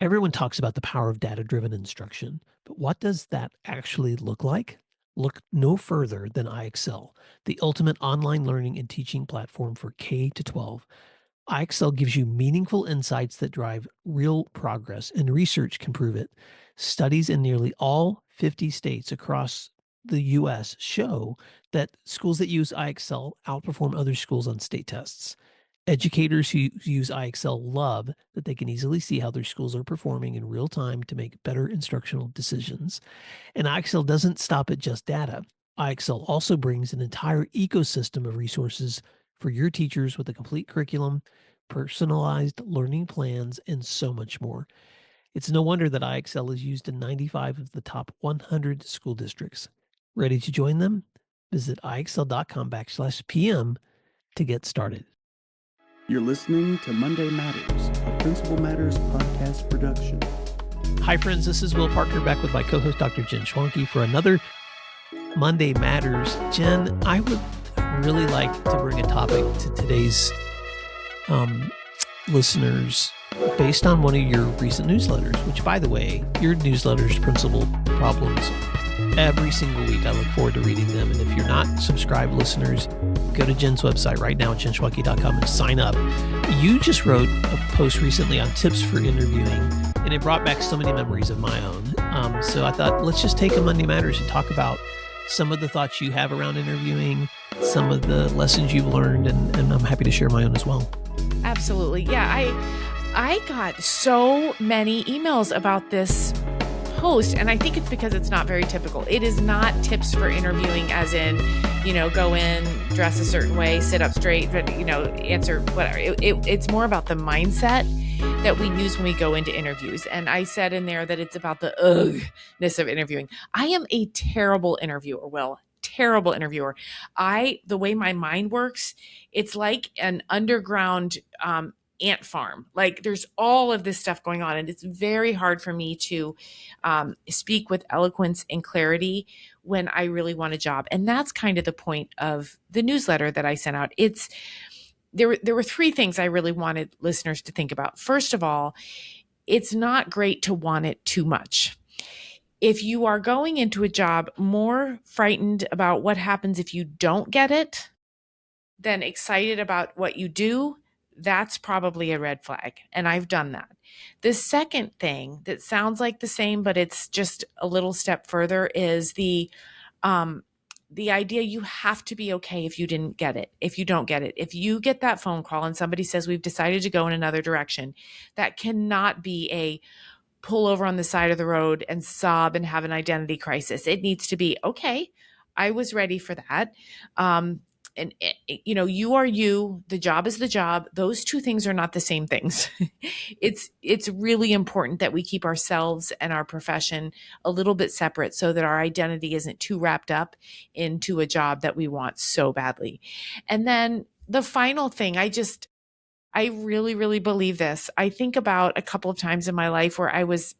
Everyone talks about the power of data-driven instruction, but what does that actually look like? Look no further than iExcel, the ultimate online learning and teaching platform for K to 12. iExcel gives you meaningful insights that drive real progress, and research can prove it. Studies in nearly all 50 states across the US show that schools that use iExcel outperform other schools on state tests. Educators who use iExcel love that they can easily see how their schools are performing in real time to make better instructional decisions. And iExcel doesn't stop at just data. iExcel also brings an entire ecosystem of resources for your teachers with a complete curriculum, personalized learning plans, and so much more. It's no wonder that iExcel is used in 95 of the top 100 school districts. Ready to join them? Visit iexcel.com/PM to get started. You're listening to Monday Matters, a Principal Matters podcast production. Hi, friends. This is Will Parker back with my co-host, Dr. Jen Schwanke, for another Monday Matters. Jen, I would really like to bring a topic to today's listeners based on one of your recent newsletters, which, by the way, your newsletters, Principal Problems, every single week I look forward to reading them. And if you're not subscribed listeners, go to Jen's website right now at jenschwanke.com and sign up. You just wrote a post recently on tips for interviewing, and it brought back so many memories of my own. So I thought, let's just take a Monday Matters and talk about some of the thoughts you have around interviewing, some of the lessons you've learned, and I'm happy to share my own as well. Absolutely. Yeah, I got so many emails about this post, and I think it's because it's not very typical. It is not tips for interviewing as in, go in, dress a certain way, sit up straight, answer whatever. It's more about the mindset that we use when we go into interviews. And I said in there that it's about the ughness of interviewing. I am a terrible interviewer, Will. Terrible interviewer. The way my mind works, it's like an underground ant farm. Like there's all of this stuff going on, and it's very hard for me to speak with eloquence and clarity when I really want a job. And that's kind of the point of the newsletter that I sent out. There were three things I really wanted listeners to think about. First of all, it's not great to want it too much. If you are going into a job more frightened about what happens if you don't get it than excited about what you do, that's probably a red flag. And I've done that. The second thing that sounds like the same, but it's just a little step further, is the idea you have to be okay if you didn't get it, if you don't get it. If you get that phone call and somebody says, we've decided to go in another direction, that cannot be a pull over on the side of the road and sob and have an identity crisis. It needs to be, okay, I was ready for that. You are you, the job is the job. Those two things are not the same things. It's really important that we keep ourselves and our profession a little bit separate so that our identity isn't too wrapped up into a job that we want so badly. And then the final thing, I really, really believe this. I think about a couple of times in my life where I was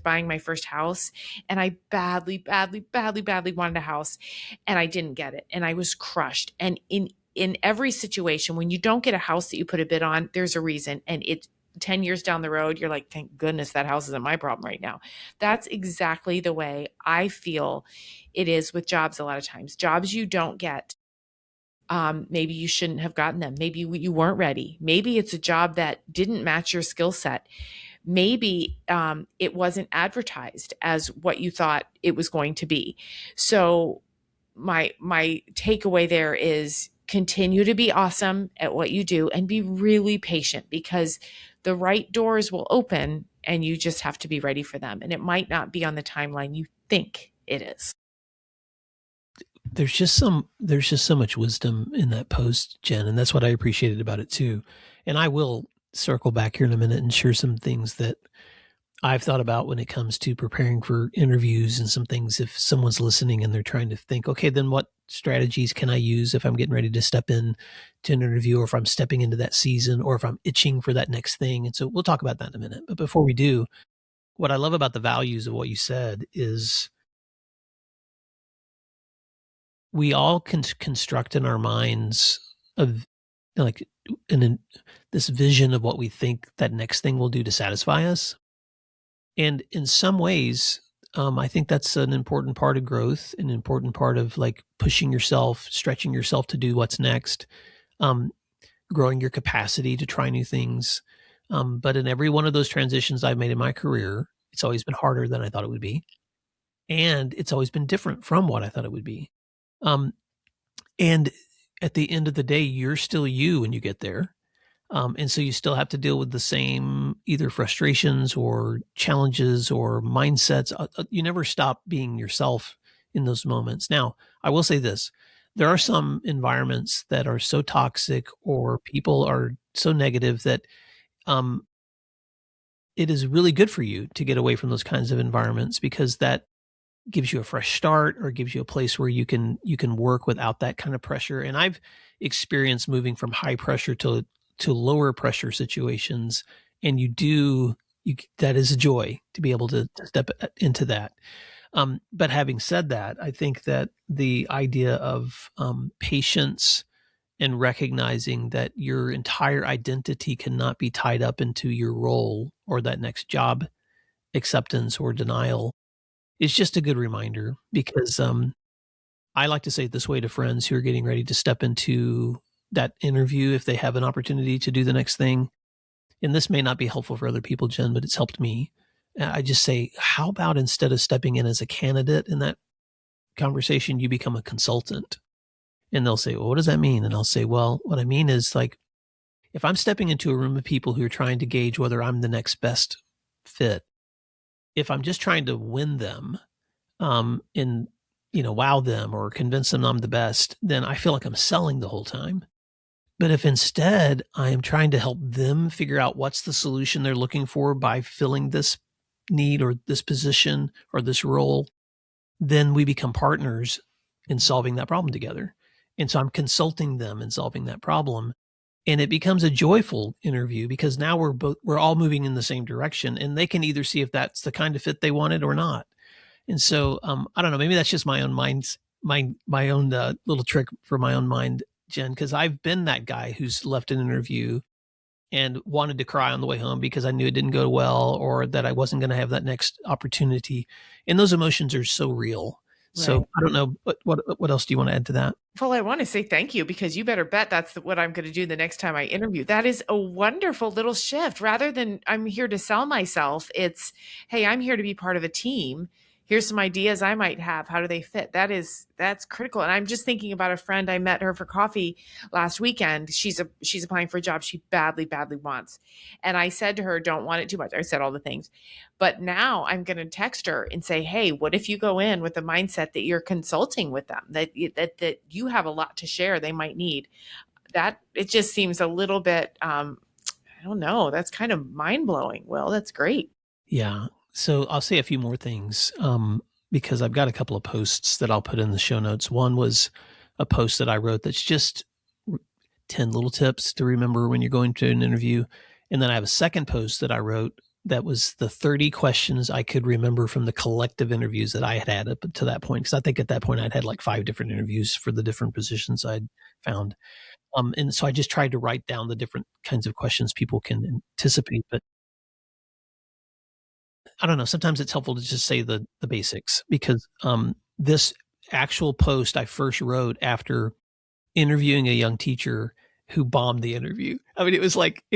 buying my first house, and I badly, badly, badly, badly wanted a house, and I didn't get it, and I was crushed. And in every situation, when you don't get a house that you put a bid on, there's a reason, and it's 10 years down the road, you're like, thank goodness that house isn't my problem right now. That's exactly the way I feel it is with jobs a lot of times. Jobs you don't get. Maybe you shouldn't have gotten them. Maybe you weren't ready. Maybe it's a job that didn't match your skill set. Maybe it wasn't advertised as what you thought it was going to be. So my takeaway there is continue to be awesome at what you do and be really patient, because the right doors will open and you just have to be ready for them. And it might not be on the timeline you think it is. There's just so much wisdom in that post, Jen, and that's what I appreciated about it too. And I will circle back here in a minute and share some things that I've thought about when it comes to preparing for interviews, and some things if someone's listening and they're trying to think, okay, then what strategies can I use if I'm getting ready to step in to an interview, or if I'm stepping into that season, or if I'm itching for that next thing. And so we'll talk about that in a minute. But before we do, what I love about the values of what you said is we all can construct in our minds of like this vision of what we think that next thing will do to satisfy us. And in some ways, I think that's an important part of growth, an important part of like pushing yourself, stretching yourself to do what's next, um, growing your capacity to try new things. But in every one of those transitions I've made in my career, it's always been harder than I thought it would be. And it's always been different from what I thought it would be. Um, and at the end of the day, you're still you when you get there. And so you still have to deal with the same either frustrations or challenges or mindsets. You never stop being yourself in those moments. Now, I will say this. There are some environments that are so toxic or people are so negative that um, it is really good for you to get away from those kinds of environments because that gives you a fresh start or gives you a place where you can work without that kind of pressure. And I've experienced moving from high pressure to lower pressure situations, and you that is a joy to be able to step into that. But having said that, I think that the idea of patience and recognizing that your entire identity cannot be tied up into your role or that next job acceptance or denial is just a good reminder because I like to say it this way to friends who are getting ready to step into that interview if they have an opportunity to do the next thing. And this may not be helpful for other people, Jen, but it's helped me. I just say, how about instead of stepping in as a candidate in that conversation, you become a consultant? And they'll say, well, what does that mean? And I'll say, well, what I mean is like, if I'm stepping into a room of people who are trying to gauge whether I'm the next best fit, if I'm just trying to win them, and wow them or convince them I'm the best, then I feel like I'm selling the whole time. But if instead I am trying to help them figure out what's the solution they're looking for by filling this need or this position or this role, then we become partners in solving that problem together. And so I'm consulting them in solving that problem. And it becomes a joyful interview because now we're all moving in the same direction and they can either see if that's the kind of fit they wanted or not. And so, I don't know, maybe that's just my own my own little trick for my own mind, Jen, because I've been that guy who's left an interview and wanted to cry on the way home because I knew it didn't go well or that I wasn't going to have that next opportunity. And those emotions are so real. Right. So I don't know, what else do you want to add to that? Well, I want to say thank you because you better bet that's what I'm going to do the next time I interview. That is a wonderful little shift. Rather than I'm here to sell myself, it's, hey, I'm here to be part of a team. Here's some ideas I might have. How do they fit? That's critical. And I'm just thinking about a friend. I met her for coffee last weekend. She's applying for a job she badly, badly wants. And I said to her, don't want it too much. I said all the things. But now I'm going to text her and say, hey, what if you go in with the mindset that you're consulting with them, that you have a lot to share they might need? That it just seems a little bit, I don't know, that's kind of mind blowing. Well, that's great. Yeah. So I'll say a few more things because I've got a couple of posts that I'll put in the show notes. One was a post that I wrote that's just 10 little tips to remember when you're going to an interview. And then I have a second post that I wrote that was the 30 questions I could remember from the collective interviews that I had up to that point. Because I think at that point I'd had like 5 different interviews for the different positions I'd found. And so I just tried to write down the different kinds of questions people can anticipate. But I don't know. Sometimes it's helpful to just say the basics because this actual post I first wrote after interviewing a young teacher who bombed the interview. I mean, it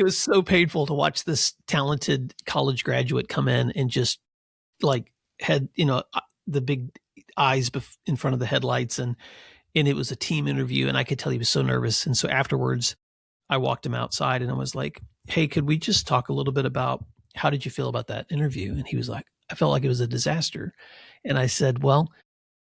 was so painful to watch this talented college graduate come in and just like had, the big eyes in front of the headlights and it was a team interview and I could tell he was so nervous. And so afterwards I walked him outside and I was like, hey, could we just talk a little bit about how did you feel about that interview? And he was like, I felt like it was a disaster. And I said, well,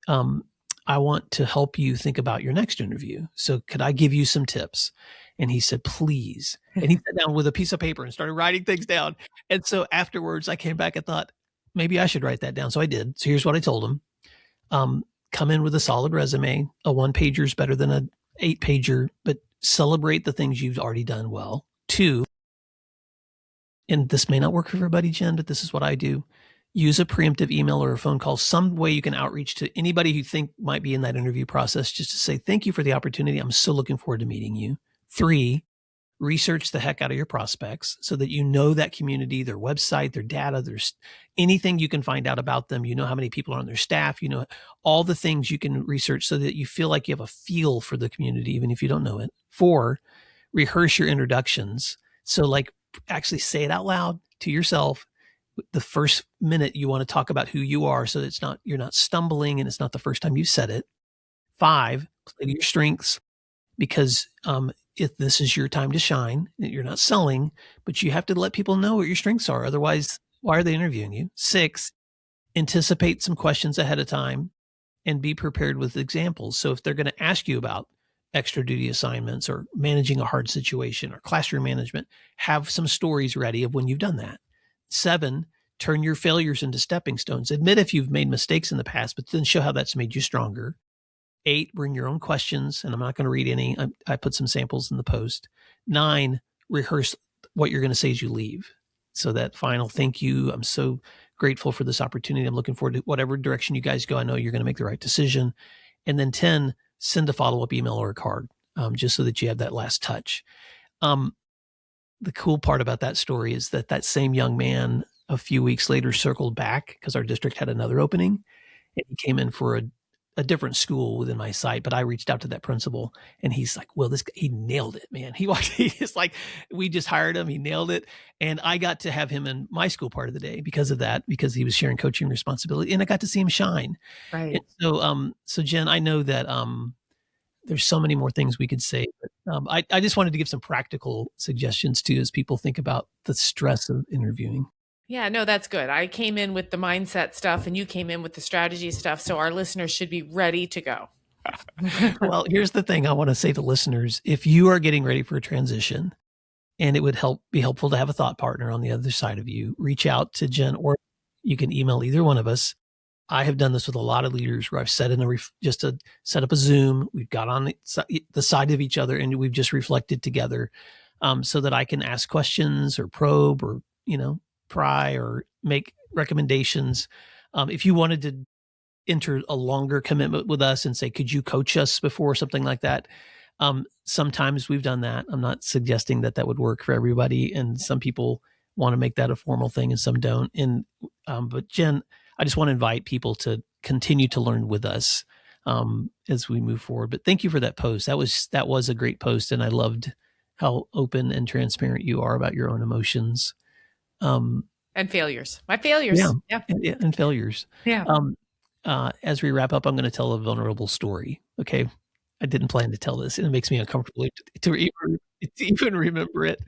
I want to help you think about your next interview. So could I give you some tips? And he said, please. And he sat down with a piece of paper and started writing things down. And so afterwards I came back and thought, maybe I should write that down. So I did. So here's what I told him. Come in with a solid resume. A 1-pager is better than a 8-pager, but celebrate the things you've already done well. 2, and this may not work for everybody, Jen, but this is what I do. Use a preemptive email or a phone call, some way you can outreach to anybody who you think might be in that interview process just to say, thank you for the opportunity. I'm so looking forward to meeting you. 3, research the heck out of your prospects so that you know that community, their website, their data, there's anything you can find out about them. You know how many people are on their staff, you know all the things you can research so that you feel like you have a feel for the community, even if you don't know it. 4, rehearse your introductions. So like actually say it out loud to yourself the first minute you want to talk about who you are, so it's not, you're not stumbling and it's not the first time you've said it. 5, play to your strengths, because if this is your time to shine, you're not selling, but you have to let people know what your strengths are. Otherwise, why are they interviewing you? 6, anticipate some questions ahead of time and be prepared with examples. So if they're going to ask you about extra duty assignments or managing a hard situation or classroom management, have some stories ready of when you've done that. 7, turn your failures into stepping stones. Admit if you've made mistakes in the past, but then show how that's made you stronger. 8, bring your own questions, and I'm not going to read any. I put some samples in the post. 9, rehearse what you're going to say as you leave. So that final thank you. I'm so grateful for this opportunity. I'm looking forward to whatever direction you guys go. I know you're going to make the right decision. And then 10, send a follow-up email or a card, just so that you have that last touch. The cool part about that story is that that same young man a few weeks later circled back because our district had another opening, and he came in for a different school within my site, but I reached out to that principal and he's like, well, this guy, he nailed it, man. He's like, we just hired him. He nailed it. And I got to have him in my school part of the day because of that, because he was sharing coaching responsibility, and I got to see him shine. Right. And so Jen, I know that, there's so many more things we could say, but I just wanted to give some practical suggestions too, as people think about the stress of interviewing. Yeah, no, that's good. I came in with the mindset stuff and you came in with the strategy stuff. So our listeners should be ready to go. Well, here's the thing I want to say to listeners. If you are getting ready for a transition and it would be helpful to have a thought partner on the other side of you, reach out to Jen, or you can email either one of us. I have done this with a lot of leaders where I've set in just to set up a Zoom. We've got on the side of each other and we've just reflected together, so that I can ask questions or probe or, pry or make recommendations. If you wanted to enter a longer commitment with us and say, could you coach us before, something like that? Sometimes we've done that. I'm not suggesting that that would work for everybody. And some people want to make that a formal thing and some don't. But Jen, I just want to invite people to continue to learn with us as we move forward. But thank you for that post. That was a great post. And I loved how open and transparent you are about your own emotions. And failures. My failures. Yeah. And failures. Yeah. As we wrap up, I'm going to tell a vulnerable story. Okay. I didn't plan to tell this, and it makes me uncomfortable to even remember it,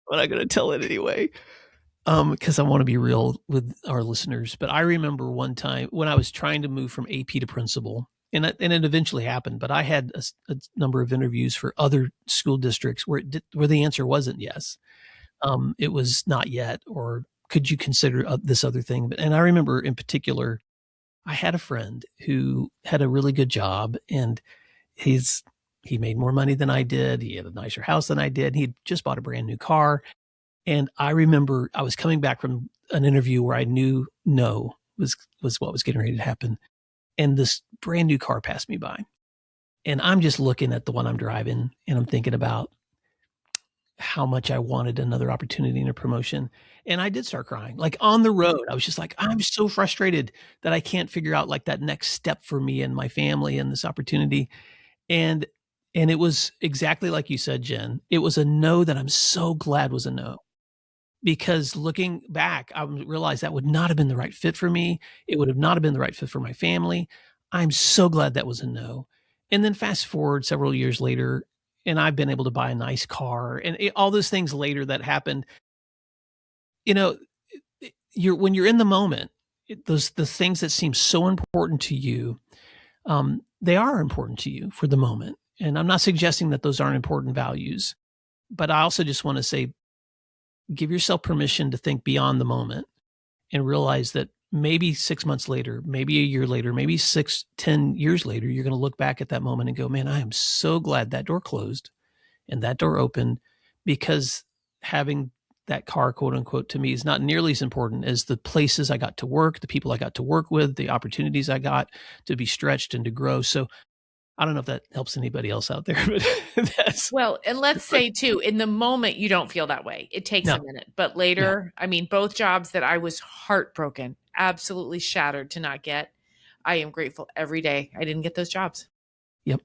but I'm going to tell it anyway. Because I want to be real with our listeners. But I remember one time when I was trying to move from AP to principal, and it eventually happened, but I had a number of interviews for other school districts where the answer wasn't yes. It was not yet, or could you consider this other thing? And I remember in particular, I had a friend who had a really good job, and he made more money than I did. He had a nicer house than I did. He'd just bought a brand new car. And I remember I was coming back from an interview where I knew no was what was getting ready to happen. And this brand new car passed me by. And I'm just looking at the one I'm driving, and I'm thinking about how much I wanted another opportunity and a promotion. And I did start crying. Like on the road, I was just like, I'm so frustrated that I can't figure out like that next step for me and my family and this opportunity. And it was exactly like you said, Jen. It was a no that I'm so glad was a no. Because looking back, I realized that would not have been the right fit for me. It would have not have been the right fit for my family. I'm so glad that was a no. And then fast forward several years later, and I've been able to buy a nice car and all those things later that happened. When you're in the moment, the things that seem so important to you, they are important to you for the moment. And I'm not suggesting that those aren't important values, but I also just want to say, give yourself permission to think beyond the moment and realize that maybe 6 months later, maybe a year later, maybe 10 years later, you're going to look back at that moment and go, man, I am so glad that door closed and that door opened, because having that car, quote unquote, to me is not nearly as important as the places I got to work, the people I got to work with, the opportunities I got to be stretched and to grow. So I don't know if that helps anybody else out there, but that's Well, and let's say too, in the moment, you don't feel that way. It takes a no, minute, but no. later, I mean, both jobs that I was heartbroken, absolutely shattered to not get, I am grateful every day I didn't get those jobs. Yep.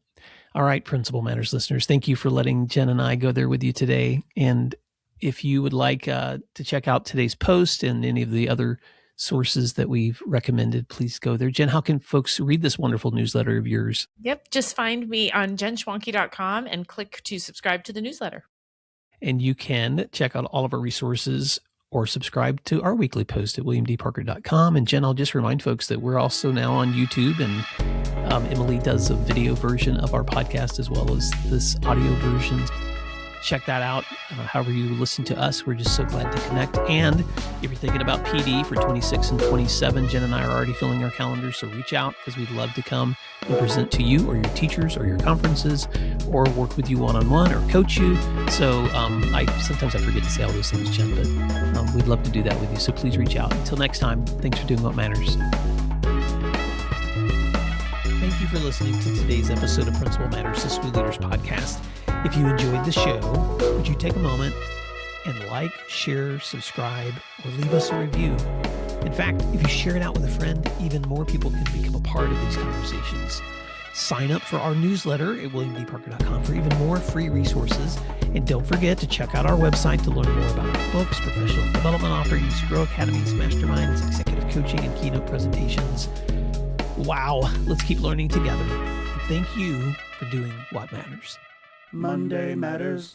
All right, Principal Matters listeners, thank you for letting Jen and I go there with you today. And if you would like to check out today's post and any of the other sources that we've recommended, please go there. Jen, how can folks read this wonderful newsletter of yours? Yep. Just find me on jenschwanke.com and click to subscribe to the newsletter. And you can check out all of our resources or subscribe to our weekly post at williamdparker.com. And Jen, I'll just remind folks that we're also now on YouTube, and Emily does a video version of our podcast as well as this audio version. Check that out. However you listen to us, we're just so glad to connect. And if you're thinking about PD for 26 and 27, Jen and I are already filling our calendars, so reach out because we'd love to come and present to you or your teachers or your conferences or work with you one-on-one or coach you. So sometimes I forget to say all those things, Jen, but we'd love to do that with you. So please reach out. Until next time, thanks for doing what matters. Thank you for listening to today's episode of Principal Matters, the School Leaders Podcast. If you enjoyed the show, would you take a moment and like, share, subscribe, or leave us a review? In fact, if you share it out with a friend, even more people can become a part of these conversations. Sign up for our newsletter at williamdparker.com for even more free resources. And don't forget to check out our website to learn more about our books, professional development offerings, Grow Academies, masterminds, executive coaching, and keynote presentations. Wow, let's keep learning together. And thank you for doing what matters. Monday Matters.